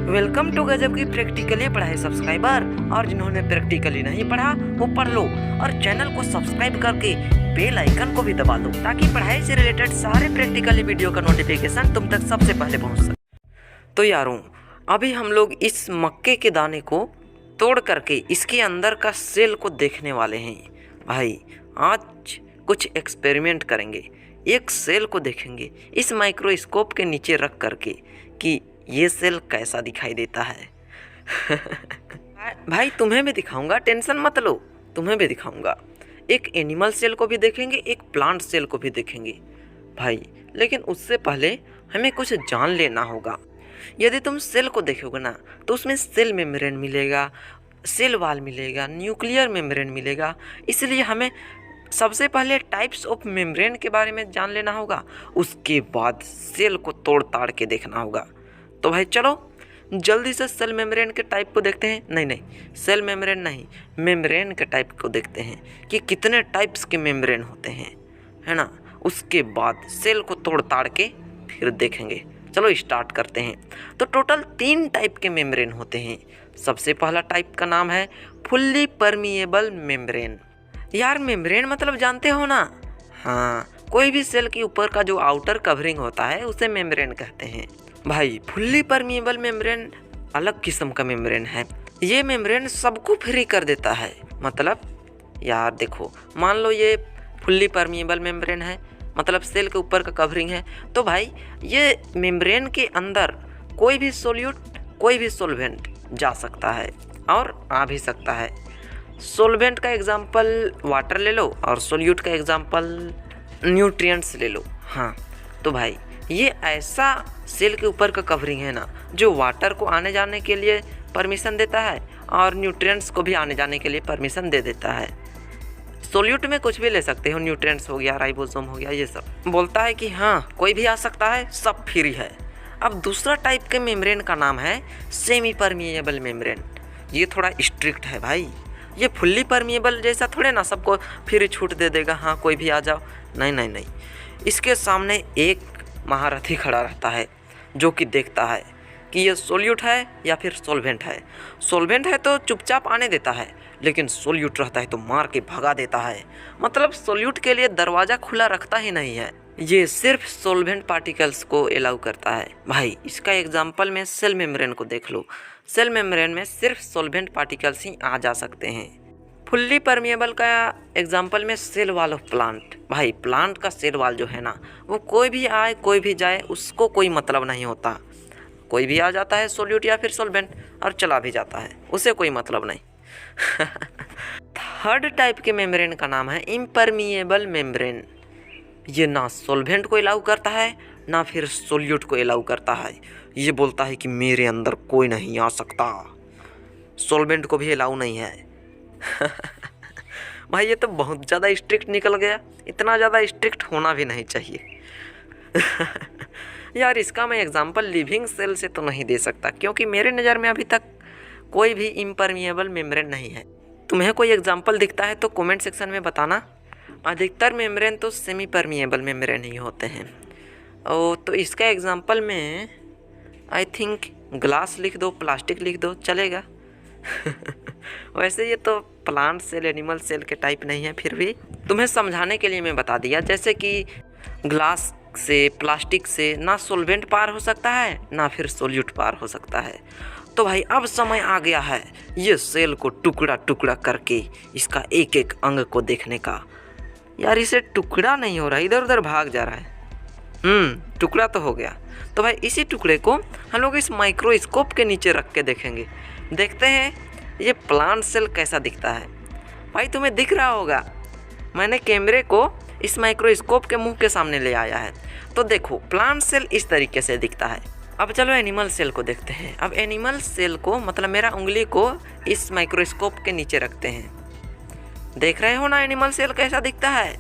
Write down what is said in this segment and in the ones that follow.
Welcome to गजब की practically पढ़ाई सब्सक्राइबर। और जिन्होंने प्रैक्टिकली नहीं पढ़ा वो पढ़ लो और चैनल को सब्सक्राइब करके बेल आइकन को भी दबा दो ताकि पढ़ाई से रिलेटेड सारे प्रैक्टिकली वीडियो का नोटिफिकेशन तुम तक सबसे पहले पहुंच सके। तो यारों, अभी हम लोग इस मक्के के दाने को तोड़ करके इसके अंदर का सेल को देखने वाले हैं। भाई आज कुछ एक्सपेरिमेंट करेंगे, एक सेल को देखेंगे इस माइक्रोस्कोप के नीचे रख करके कि ये सेल कैसा दिखाई देता है। भाई तुम्हें भी दिखाऊंगा, टेंशन मत लो, तुम्हें भी दिखाऊंगा। एक एनिमल सेल को भी देखेंगे, एक प्लांट सेल को भी देखेंगे भाई। लेकिन उससे पहले हमें कुछ जान लेना होगा। यदि तुम सेल को देखोगे ना तो उसमें सेल मेम्ब्रेन मिलेगा, सेल वॉल मिलेगा, न्यूक्लियर मेम्ब्रेन मिलेगा। इसलिए हमें सबसे पहले टाइप्स ऑफ मेम्ब्रेन के बारे में जान लेना होगा, उसके बाद सेल को तोड़ ताड़ के देखना होगा। तो भाई चलो जल्दी से सेल मेम्ब्रेन के टाइप को देखते हैं। नहीं, सेल मेम्ब्रेन नहीं, मेम्ब्रेन के टाइप को देखते हैं कि कितने टाइप्स के मेम्ब्रेन होते हैं, है ना। उसके बाद सेल को तोड़ ताड़ के फिर देखेंगे। चलो स्टार्ट करते हैं। तो टोटल 3 टाइप के मेम्ब्रेन होते हैं। सबसे पहला टाइप का नाम है फुल्ली परमिएबल मेम्ब्रेन। यार मेम्ब्रेन मतलब जानते हो ना? हाँ, कोई भी सेल के ऊपर का जो आउटर कवरिंग होता है उसे मेम्ब्रेन कहते हैं। भाई फुल्ली परमिएबल मेम्ब्रेन अलग किस्म का मेम्ब्रेन है। ये मेम्ब्रेन सबको फ्री कर देता है। मतलब यार देखो, मान लो ये फुल्ली परमिएबल मेम्ब्रेन है, मतलब सेल के ऊपर का कवरिंग है। तो भाई ये मेम्ब्रेन के अंदर कोई भी सोल्यूट, कोई भी सोल्वेंट जा सकता है और आ भी सकता है। सोल्वेंट का एग्जांपल वाटर ले लो और सोल्यूट का एग्जांपल न्यूट्रिएंट्स ले लो। हाँ, तो भाई ये ऐसा सेल के ऊपर का कवरिंग है ना जो वाटर को आने जाने के लिए परमिशन देता है और न्यूट्रिएंट्स को भी आने जाने के लिए परमिशन दे देता है। सोल्यूट में कुछ भी ले सकते हो, न्यूट्रिएंट्स हो गया, राइबोसोम हो गया, ये सब बोलता है कि हाँ कोई भी आ सकता है, सब फ्री है। अब दूसरा टाइप के मेम्ब्रेन का नाम है सेमी परमिएबल मेम्ब्रेन। ये थोड़ा स्ट्रिक्ट है भाई। ये फुल्ली परमिएबल जैसा थोड़े ना सबको फ्री छूट दे देगा, हाँ कोई भी आ जाओ। नहीं नहीं नहीं, इसके सामने एक महारथी खड़ा रहता है जो कि देखता है कि ये सोल्यूट है या फिर सोल्वेंट है। सोल्वेंट है तो चुपचाप आने देता है, लेकिन सोल्यूट रहता है तो मार के भगा देता है। मतलब सोल्यूट के लिए दरवाज़ा खुला रखता ही नहीं है, ये सिर्फ सोल्वेंट पार्टिकल्स को अलाउ करता है। भाई इसका एग्जांपल में सेल मेम्ब्रेन को देख लो। सेल मेम्ब्रेन में सिर्फ सोल्वेंट पार्टिकल्स ही आ जा सकते हैं। फुल्ली परमिएबल का एग्जांपल में सेल वॉल ऑफ प्लांट। भाई प्लांट का सेल वॉल जो है ना, वो कोई भी आए कोई भी जाए उसको कोई मतलब नहीं होता। कोई भी आ जाता है सोल्यूट या फिर सोल्वेंट और चला भी जाता है, उसे कोई मतलब नहीं। थर्ड टाइप के मेम्ब्रेन का नाम है इम्परमिएबल मेम्ब्रेन। ये ना सोल्वेंट को अलाउ करता है ना फिर सोल्यूट को अलाउ करता है। ये बोलता है कि मेरे अंदर कोई नहीं आ सकता। सोल्वेंट को भी अलाउ नहीं है। भाई ये तो बहुत ज़्यादा स्ट्रिक्ट निकल गया। इतना ज़्यादा स्ट्रिक्ट होना भी नहीं चाहिए। यार इसका मैं एग्जांपल लिविंग सेल से तो नहीं दे सकता, क्योंकि मेरे नज़र में अभी तक कोई भी इम्परमिएबल मेम्ब्रेन नहीं है। तुम्हें कोई एग्जांपल दिखता है तो कमेंट सेक्शन में बताना। अधिकतर मेम्ब्रेन तो सेमी परमिएबल मेम्ब्रेन ही होते हैं। और तो इसका एग्जांपल में आई थिंक ग्लास लिख दो, प्लास्टिक लिख दो, चलेगा। वैसे ये तो प्लांट सेल, एनिमल सेल के टाइप नहीं है, फिर भी तुम्हें समझाने के लिए मैं बता दिया। जैसे कि ग्लास से, प्लास्टिक से ना सोल्वेंट पार हो सकता है ना फिर सोल्यूट पार हो सकता है। तो भाई अब समय आ गया है ये सेल को टुकड़ा टुकड़ा करके इसका एक एक अंग को देखने का। यार इसे टुकड़ा नहीं हो रहा, इधर उधर भाग जा रहा है। टुकड़ा तो हो गया। तो भाई इसी टुकड़े को हम लोग इस माइक्रोस्कोप के नीचे रख के देखेंगे। देखते हैं ये प्लांट सेल कैसा दिखता है। भाई तुम्हें दिख रहा होगा, मैंने कैमरे को इस माइक्रोस्कोप के मुंह के सामने ले आया है। तो देखो प्लांट सेल इस तरीके से दिखता है। अब चलो एनिमल सेल को देखते हैं। अब एनिमल सेल को मतलब मेरा उंगली को इस माइक्रोस्कोप के नीचे रखते हैं। देख रहे हो ना एनिमल सेल कैसा दिखता है?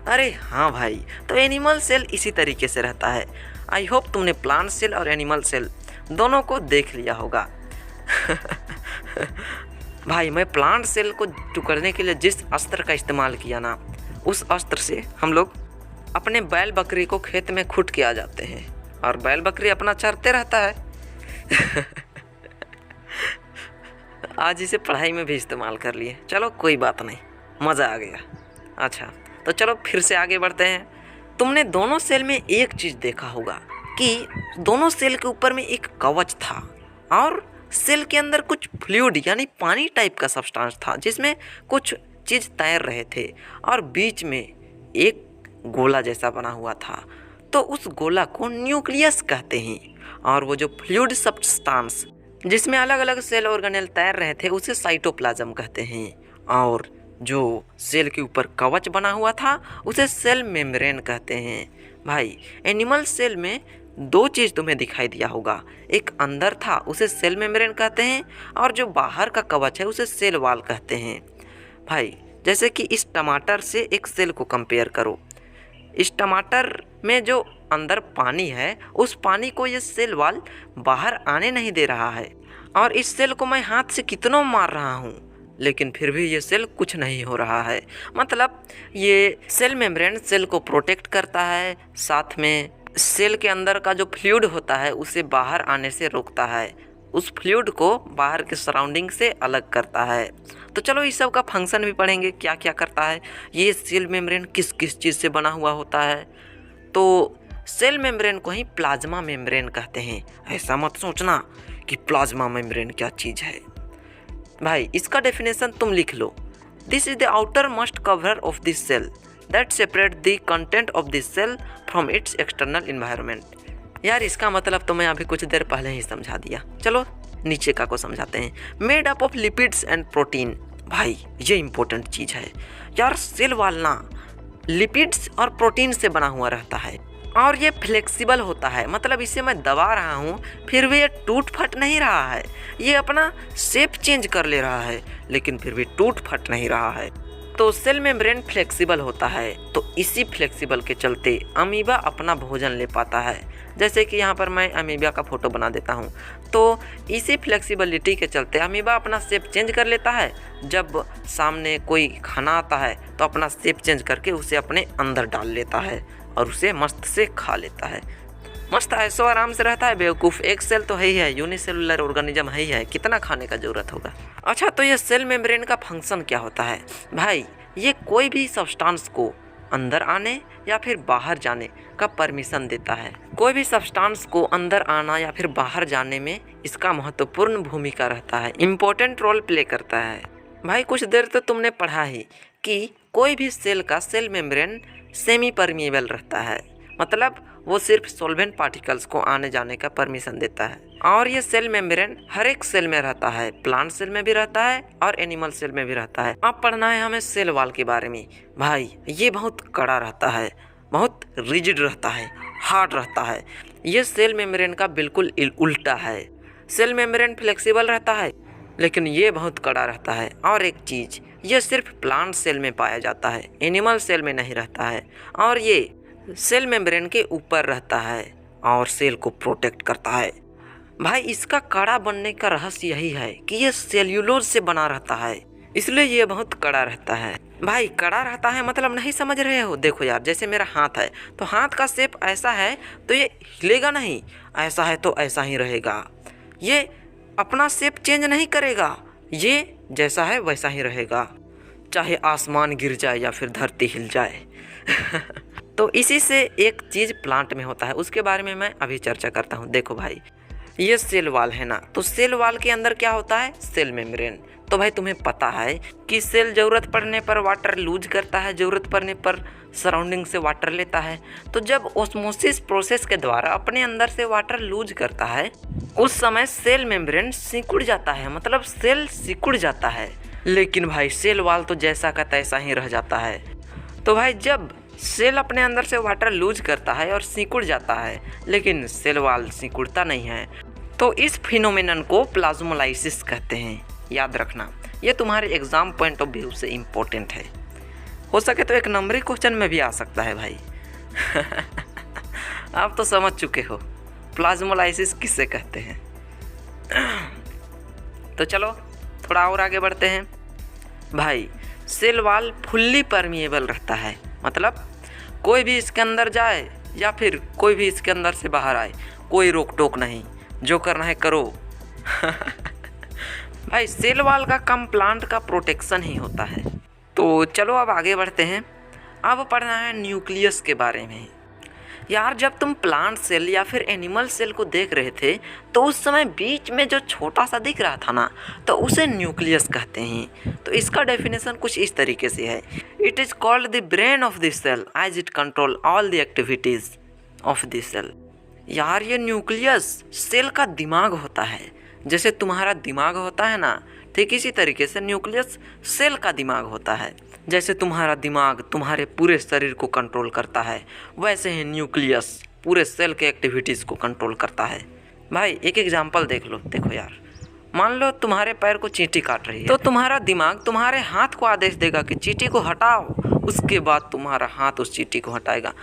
अरे हाँ भाई, तो एनिमल सेल इसी तरीके से रहता है। आई होप तुमने प्लांट सेल और एनिमल सेल दोनों को देख लिया होगा। भाई मैं प्लांट सेल को टुकड़ने के लिए जिस अस्त्र का इस्तेमाल किया ना, उस अस्त्र से हम लोग अपने बैल बकरी को खेत में खूट के आ जाते हैं और बैल बकरी अपना चरते रहता है। आज इसे पढ़ाई में भी इस्तेमाल कर लिए। चलो कोई बात नहीं, मज़ा आ गया। अच्छा तो चलो फिर से आगे बढ़ते हैं। तुमने दोनों सेल में एक चीज़ देखा होगा कि दोनों सेल के ऊपर में एक कवच था और सेल के अंदर कुछ फ्लूइड यानी पानी टाइप का सब्सटेंस था जिसमें कुछ चीज़ तैर रहे थे और बीच में एक गोला जैसा बना हुआ था। तो उस गोला को न्यूक्लियस कहते हैं और वो जो फ्लूइड सब्सटेंस जिसमें अलग अलग सेल ऑर्गेनेल तैर रहे थे उसे साइटोप्लाज्म कहते हैं और जो सेल के ऊपर कवच बना हुआ था उसे सेल मेम्ब्रेन कहते हैं। भाई एनिमल सेल में दो चीज़ तुम्हें दिखाई दिया होगा, एक अंदर था उसे सेल मेम्ब्रेन कहते हैं और जो बाहर का कवच है उसे सेल वॉल कहते हैं। भाई जैसे कि इस टमाटर से एक सेल को कंपेयर करो, इस टमाटर में जो अंदर पानी है उस पानी को ये सेल वॉल बाहर आने नहीं दे रहा है और इस सेल को मैं हाथ से कितना मार रहा हूँ लेकिन फिर भी ये सेल कुछ नहीं हो रहा है। मतलब ये सेल मेम्ब्रेन सेल को प्रोटेक्ट करता है, साथ में सेल के अंदर का जो फ्लूइड होता है उसे बाहर आने से रोकता है, उस फ्लूइड को बाहर के सराउंडिंग से अलग करता है। तो चलो इस सब का फंक्शन भी पढ़ेंगे, क्या क्या करता है, ये सेल मेम्ब्रेन किस किस चीज़ से बना हुआ होता है। तो सेल मेम्ब्रेन को ही प्लाज्मा मेम्ब्रेन कहते हैं। ऐसा मत सोचना कि प्लाज्मा मेम्ब्रेन क्या चीज़ है। भाई इसका डेफिनेशन तुम लिख लो, this is the outermost cover of this cell that separate the content of this cell from its external environment. यार इसका मतलब तो मैं अभी कुछ देर पहले ही समझा दिया, चलो नीचे का को समझाते हैं। Made up of lipids and protein. भाई ये इंपॉर्टेंट चीज़ है यार, सेल वॉल ना लिपिड्स और प्रोटीन से बना हुआ रहता है और ये फ्लेक्सिबल होता है। मतलब इसे मैं दबा रहा हूँ फिर भी ये टूट फट नहीं रहा है, ये अपना शेप चेंज कर ले रहा है लेकिन फिर भी टूट फट नहीं रहा है। तो सेल मेम्ब्रेन फ्लेक्सिबल होता है, तो इसी फ्लेक्सिबल के चलते अमीबा अपना भोजन ले पाता है। जैसे कि यहाँ पर मैं अमीबा का फोटो बना देता हूँ, तो इसी फ्लेक्सिबिलिटी के चलते अमीबा अपना शेप चेंज कर लेता है। जब सामने कोई खाना आता है तो अपना शेप चेंज करके उसे अपने अंदर डाल लेता है और उसे मस्त से खा लेता है। मस्त ऐसो आराम से रहता है बेवकूफ़। एक सेल तो है ही है, यूनिसेलुलर ऑर्गेनिज्म है ही है, कितना खाने का ज़रूरत होगा। अच्छा तो ये सेल मेम्ब्रेन का फंक्शन क्या होता है? भाई ये कोई भी सब्सटेंस को अंदर आने या फिर बाहर जाने का परमिशन देता है। कोई भी सब्सटेंस को अंदर आना या फिर बाहर जाने में इसका महत्वपूर्ण भूमिका रहता है, इम्पोर्टेंट रोल प्ले करता है। भाई कुछ देर तो तुमने पढ़ा ही कि कोई भी सेल का सेल मेम्ब्रेन सेमी परमिएबल रहता है, मतलब वो सिर्फ सॉल्वेंट पार्टिकल्स को आने जाने का परमिशन देता है। और ये सेल मेम्ब्रेन हर एक सेल में रहता है, प्लांट सेल में भी रहता है और एनिमल सेल में भी रहता है। अब पढ़ना है हमें सेल वॉल के बारे में। भाई ये बहुत कड़ा रहता है, बहुत रिजिड रहता है, हार्ड रहता है। ये सेल मेम्ब्रेन का बिल्कुल उल्टा है। सेल मेम्ब्रेन फ्लेक्सिबल रहता है लेकिन ये बहुत कड़ा रहता है। और एक चीज़, ये सिर्फ प्लांट सेल में पाया जाता है, एनिमल सेल में नहीं रहता है। और ये सेल मेम्ब्रेन के ऊपर रहता है और सेल को प्रोटेक्ट करता है। भाई इसका कड़ा बनने का रहस्य यही है कि ये सेल्यूलोज से बना रहता है, इसलिए ये बहुत कड़ा रहता है। भाई कड़ा रहता है मतलब नहीं समझ रहे हो? देखो यार, जैसे मेरा हाथ है तो हाथ का शेप ऐसा है तो ये हिलेगा नहीं, ऐसा है तो ऐसा ही रहेगा। ये अपना शेप चेंज नहीं करेगा, ये जैसा है वैसा ही रहेगा, चाहे आसमान गिर जाए या फिर धरती हिल जाए। तो इसी से एक चीज़ प्लांट में होता है, उसके बारे में मैं अभी चर्चा करता हूँ। देखो भाई ये सेल वॉल है ना, तो सेल वॉल के अंदर क्या होता है? Cell membrane. तो भाई तुम्हें पता है कि सेल ज़रूरत पड़ने पर वाटर लूज करता है, ज़रूरत पड़ने पर सराउंडिंग से वाटर लेता है। तो जब ऑस्मोसिस प्रोसेस के द्वारा अपने अंदर से वाटर लूज करता है उस समय सेल मेम्ब्रेन सिकुड़ जाता है, मतलब सेल सिकुड़ जाता है। लेकिन भाई सेल वॉल तो जैसा का तैसा ही रह जाता है। तो भाई जब सेल अपने अंदर से वाटर लूज करता है और सिकुड़ जाता है लेकिन सेल वॉल सिकुड़ता नहीं है, तो इस फिनोमेनन को प्लाज्मोलाइसिस कहते हैं। याद रखना, ये तुम्हारे एग्जाम पॉइंट ऑफ व्यू से इम्पोर्टेंट है, हो सके तो एक नंबरी क्वेश्चन में भी आ सकता है भाई। आप तो समझ चुके हो प्लाज्मोलाइसिस किसे कहते हैं। तो चलो थोड़ा और आगे बढ़ते हैं। भाई सेल वॉल फुल्ली परमिएबल रहता है, मतलब कोई भी इसके अंदर जाए या फिर कोई भी इसके अंदर से बाहर आए, कोई रोक टोक नहीं, जो करना है करो। भाई सेल वॉल का काम प्लांट का प्रोटेक्शन ही होता है। तो चलो अब आगे बढ़ते हैं। अब पढ़ना है न्यूक्लियस के बारे में। यार जब तुम प्लांट सेल या फिर एनिमल सेल को देख रहे थे तो उस समय बीच में जो छोटा सा दिख रहा था ना, तो उसे न्यूक्लियस कहते हैं। तो इसका डेफिनेशन कुछ इस तरीके से है, it is called the brain of the cell as it control all the activities of the cell. यार ये न्यूक्लियस सेल का दिमाग होता है। जैसे तुम्हारा दिमाग होता है ना, ठीक इसी तरीके से न्यूक्लियस सेल का दिमाग होता है। जैसे तुम्हारा दिमाग तुम्हारे पूरे शरीर को कंट्रोल करता है, वैसे ही न्यूक्लियस पूरे सेल के एक्टिविटीज़ को कंट्रोल करता है। भाई एक एग्जांपल देख लो। देखो यार, मान लो तुम्हारे पैर को चींटी काट रही है, तो तुम्हारा दिमाग तुम्हारे हाथ को आदेश देगा कि चींटी को हटाओ। उसके बाद तुम्हारा हाथ उस चींटी को हटाएगा।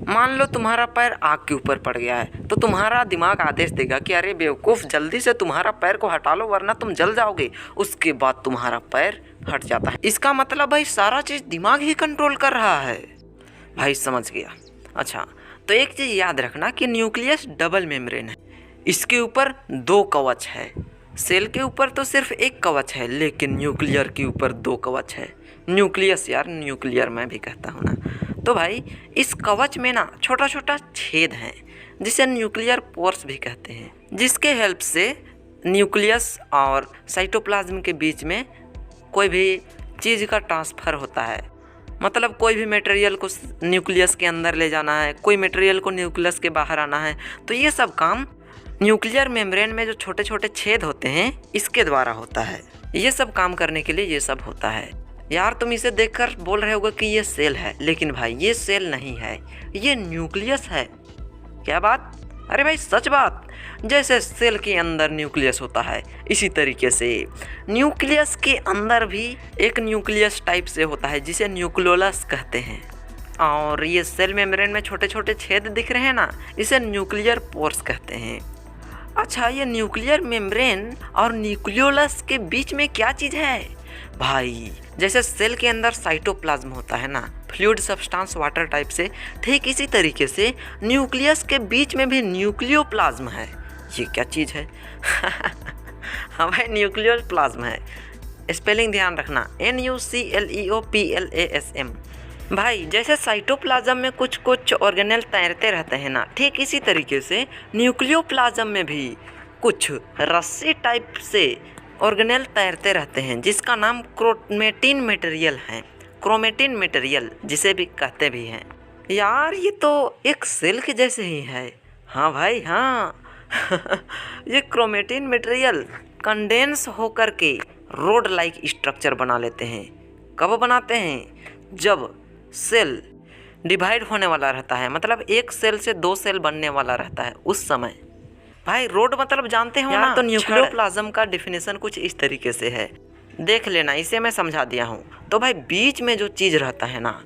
मान लो तुम्हारा पैर आग के ऊपर पड़ गया है, तो तुम्हारा दिमाग आदेश देगा कि अरे बेवकूफ़, जल्दी से तुम्हारा पैर को हटा लो वरना तुम जल जाओगे। उसके बाद तुम्हारा पैर हट जाता है। इसका मतलब भाई सारा चीज़ दिमाग ही कंट्रोल कर रहा है। भाई समझ गया। अच्छा, तो एक चीज़ याद रखना कि न्यूक्लियस डबल मेम्ब्रेन है। इसके ऊपर 2 कवच है। सेल के ऊपर तो सिर्फ 1 कवच है, लेकिन न्यूक्लियर के ऊपर 2 कवच है। न्यूक्लियस यार, न्यूक्लियर मैं भी कहता हूँ ना। तो भाई इस कवच में ना छोटा छोटा छेद हैं, जिसे न्यूक्लियर पोर्स भी कहते हैं, जिसके हेल्प से न्यूक्लियस और साइटोप्लाज्म के बीच में कोई भी चीज़ का ट्रांसफ़र होता है। मतलब कोई भी मटेरियल को न्यूक्लियस के अंदर ले जाना है, कोई मटेरियल को न्यूक्लियस के बाहर आना है, तो ये सब काम न्यूक्लियर मेम्ब्रेन में जो छोटे छोटे छेद होते हैं इसके द्वारा होता है। ये सब काम करने के लिए ये सब होता है। यार तुम इसे देखकर बोल रहे होगे कि ये सेल है, लेकिन भाई ये सेल नहीं है, ये न्यूक्लियस है। क्या बात? अरे भाई सच बात। जैसे सेल के अंदर न्यूक्लियस होता है, इसी तरीके से न्यूक्लियस के अंदर भी एक न्यूक्लियस टाइप से होता है जिसे न्यूक्लियोलस कहते हैं। और ये सेल मेम्ब्रेन में छोटे छोटे छेद दिख रहे हैं ना, इसे न्यूक्लियर पोर्स कहते हैं। अच्छा, ये न्यूक्लियर मेम्ब्रेन और न्यूक्लियोलस के बीच में क्या चीज़ है? भाई जैसे सेल के अंदर साइटोप्लाज्म होता है ना, फ्लूइड सब्सटेंस वाटर टाइप से, ठीक इसी तरीके से न्यूक्लियस के बीच में भी न्यूक्लियोप्लाज्म है। ये क्या चीज़ है? हाँ भाई, न्यूक्लियोप्लाज्म है। स्पेलिंग ध्यान रखना, NUCLEOPLASM। भाई जैसे साइटोप्लाज्म में कुछ कुछ ऑर्गेनेल तैरते रहते हैं ना, ठीक इसी तरीके से न्यूक्लियोप्लाज्म में भी कुछ रस्सी टाइप से ऑर्गेनेल तैरते रहते हैं, जिसका नाम क्रोमेटिन मटेरियल है। क्रोमेटिन मटेरियल जिसे भी कहते भी हैं। यार ये तो एक सेल के जैसे ही है। हाँ भाई हाँ। ये क्रोमेटिन मटेरियल कंडेंस होकर के रोड लाइक स्ट्रक्चर बना लेते हैं। कब बनाते हैं? जब सेल डिवाइड होने वाला रहता है, मतलब एक सेल से 2 सेल बनने वाला रहता है, उस समय। भाई रोड मतलब जानते हो ना? तो न्यूक्लियोप्लाज्म का डेफिनेशन कुछ इस तरीके से है, देख लेना, इसे मैं समझा दिया हूँ। तो भाई बीच में जो चीज़ रहता है ना,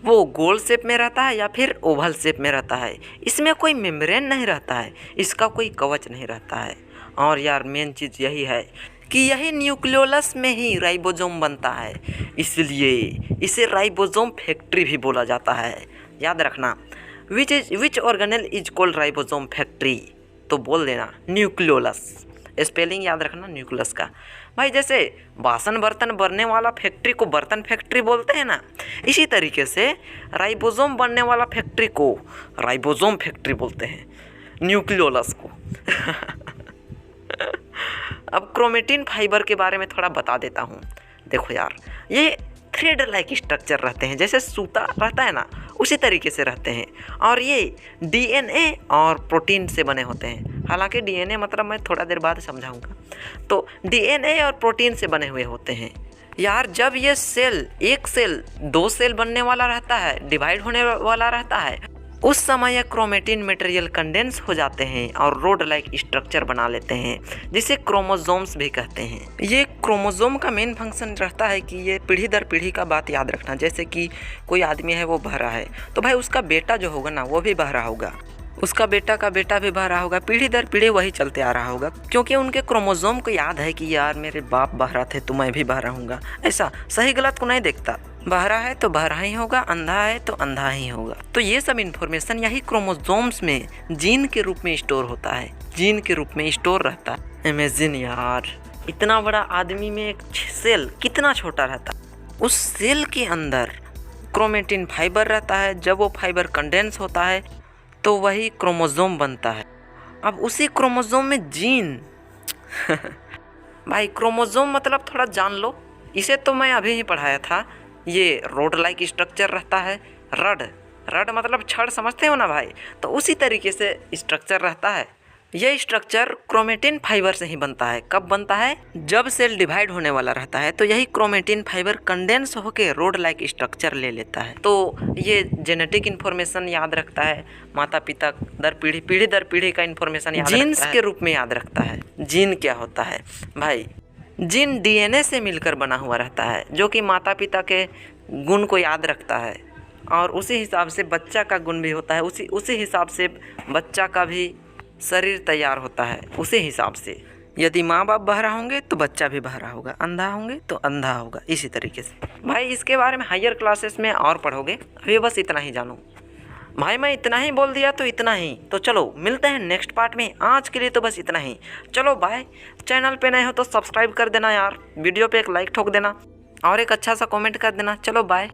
वो गोल शेप में रहता है या फिर ओवल शेप में रहता है। इसमें कोई मेम्ब्रेन नहीं रहता है, इसका कोई कवच नहीं रहता है। और यार मेन चीज़ यही है कि यही न्यूक्लियोलस में ही राइबोसोम बनता है, इसलिए इसे राइबोसोम फैक्ट्री भी बोला जाता है। याद रखना, विच organelle is called ribosome factory, तो बोल देना न्यूक्लियोलस। स्पेलिंग याद रखना न्यूक्लियस का। भाई जैसे बासन बर्तन बनने वाला फैक्ट्री को बर्तन फैक्ट्री बोलते हैं ना, इसी तरीके से राइबोसोम बनने वाला फैक्ट्री को राइबोसोम फैक्ट्री बोलते हैं, न्यूक्लियोलस को। अब क्रोमेटिन फाइबर के बारे में थोड़ा बता देता हूँ। देखो यार, ये थ्रेड लाइक स्ट्रक्चर रहते हैं, जैसे सूता रहता है ना, उसी तरीके से रहते हैं। और ये DNA और प्रोटीन से बने होते हैं। हालांकि DNA मतलब मैं थोड़ा देर बाद समझाऊंगा। तो DNA और प्रोटीन से बने हुए होते हैं। यार जब ये सेल, एक सेल 2 सेल बनने वाला रहता है, डिवाइड होने वाला रहता है, उस समय यह क्रोमेटिन मटेरियल कंडेंस हो जाते हैं और रोड लाइक स्ट्रक्चर बना लेते हैं, जिसे क्रोमोसोम्स भी कहते हैं। ये क्रोमोसोम का मेन फंक्शन रहता है कि ये पीढ़ी दर पीढ़ी का बात याद रखना। जैसे कि कोई आदमी है, वो बहरा है, तो भाई उसका बेटा जो होगा ना, वो भी बहरा होगा, उसका बेटा का बेटा भी बहरा होगा, पीढ़ी दर पीढ़ी वही चलते आ रहा होगा, क्योंकि उनके क्रोमोसोम को याद है कि यार मेरे बाप बहरा थे तो मैं भी बहरा हूँगा। ऐसा सही गलत को नहीं देखता, बहरा है तो बहरा ही होगा, अंधा है तो अंधा ही होगा। तो ये सब इन्फॉर्मेशन यही क्रोमोसोम्स में जीन के रूप में स्टोर होता है, जीन के रूप में स्टोर रहता है। इमेजिन यार, इतना बड़ा आदमी में एक सेल कितना छोटा रहता है, उस सेल के अंदर क्रोमेटिन फाइबर रहता है। जब वो फाइबर कंडेंस होता है तो वही क्रोमोसोम बनता है। अब उसी क्रोमोसोम में जीन भाई क्रोमोसोम मतलब थोड़ा जान लो, इसे तो मैं अभी ही पढ़ाया था। ये रोड लाइक स्ट्रक्चर रहता है। रड मतलब छड़, समझते हो ना भाई? तो उसी तरीके से स्ट्रक्चर रहता है। यह स्ट्रक्चर क्रोमेटिन फाइबर से ही बनता है। कब बनता है? जब सेल डिवाइड होने वाला रहता है तो यही क्रोमेटिन फाइबर कंडेंस होकर रोड लाइक स्ट्रक्चर ले लेता है। तो ये जेनेटिक इन्फॉर्मेशन याद रखता है, माता पिता दर पीढ़ी का इन्फॉर्मेशन याद रखता है, जीन्स के रूप में याद रखता है। जीन क्या होता है भाई? जीन डीएनए से मिलकर बना हुआ रहता है, जो कि माता पिता के गुण को याद रखता है और उसी हिसाब से बच्चा का गुण भी होता है। उसी हिसाब से बच्चा का भी शरीर तैयार होता है। उसी हिसाब से यदि माँ बाप बहरा होंगे तो बच्चा भी बहरा होगा, अंधा होंगे तो अंधा होगा, इसी तरीके से। भाई इसके बारे में हायर क्लासेस में और पढ़ोगे, अभी बस इतना ही जानो। भाई मैं इतना ही बोल दिया तो इतना ही। तो चलो मिलते हैं नेक्स्ट पार्ट में, आज के लिए तो बस इतना ही। चलो बाय। चैनल पे नए हो तो सब्सक्राइब कर देना यार, वीडियो पे एक लाइक ठोक देना और एक अच्छा सा कमेंट कर देना। चलो बाय।